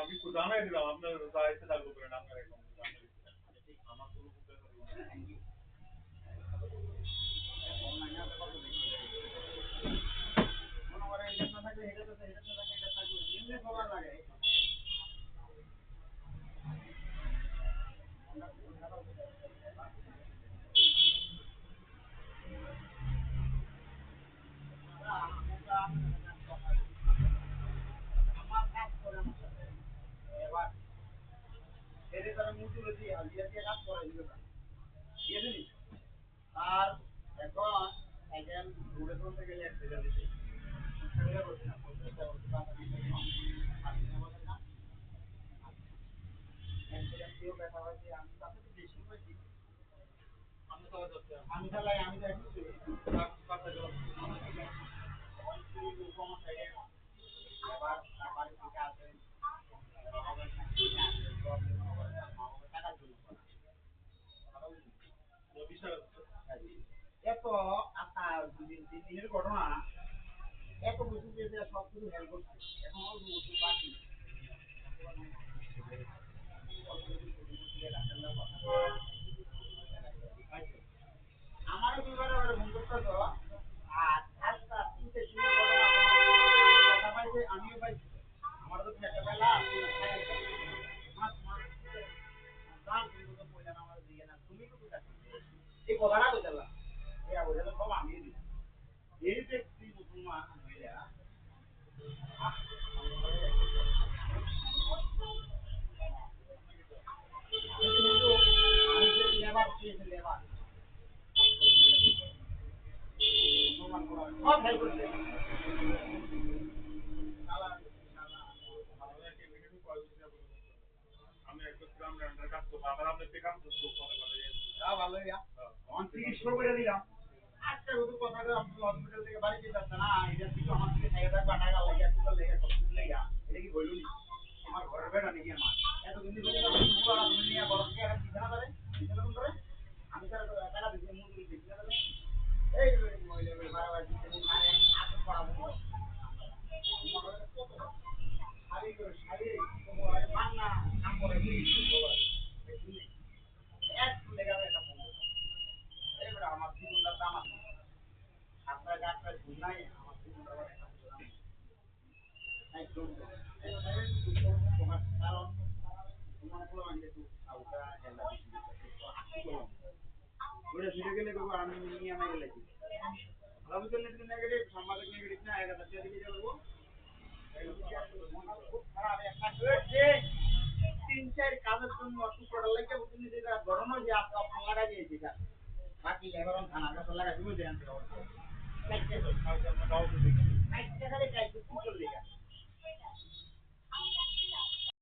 আমি তো জানাই দিলাম আপনার দায়িত্বে থাকবো করে আপনার একদম আর এখন একজন দূরে বলতে গেলে এক জায়গা দিতে আমি তাহলে আমি দেখছি এবার আমার দিকে আসেন টাকার জন্য এত আপনার দিনের ঘটনা এত কিছু যে সব কিছু হেল্প করছে এখন অল্প কিছু বাকি আমারও দুইবার ফোন করতেছ আর আজকে তিনটে দিনের ঘটনা দেখা পাইছে আমিও পাইছি আমার তো একটা বেলা মাছ মাছ দাম কিন্তু পয়সা আমার দিয়ে না তুমি তো এই কথাটা বুঝলা এই বুঝলা সব আমি দিই এই যে তুই মুসলমান হইলা আমি যে লেবার পেয়েছি লেবার সব হেল্প করছে আমি একদম গ্রাম রান্নার কাজ করবো আবার আপনার কাম করবো ভালো অন চিকিৎসা করে দিলাম আজকে ওদের কথা হসপিটাল থেকে বাড়ি যেতে আসছে না এটা কিছু আমার থেকে খাইয়ে থাকবা টাকা লাগে একটু লেগে সব কিছু লেগে এটা কি বললি আমার ঘরের বেড়া নাকি আমার এতদিন তুমি নিয়ে বড় থেকে একটা বিছানা ধরে বিছানা করে আমি তার টাকা দিচ্ছি মুরগি বিছানা ধরে এই মহিলা বারবার দিচ্ছে মারে আগে পড়াবো শাড়ি শাড়ি তোমার মান্না কাম করে এক লেগে একটা এবার আমার জীবনটার দাম আছে সাতটায় আটটায় ঘুম নাই আমার জীবনটা একদম তোমার কারণ তোমার কোনো আমি একটু হালকা হেলা ওটা ফিরে গেলে করবো আমি নিয়ে আমি গেলেছি ভাবিছেন নেগেটিভ সাংবাদিক নেগেটিভ না এক হাজার দিকে যাবো খুব খারাপ একটা হয়েছে তিন চার কাজের জন্য টুকরোটা লেগে বুঝলি যেটা গরম যে আপনার লাগা দিয়েছি বাকি লেবারন থানা কাছে লাগা দিব দেন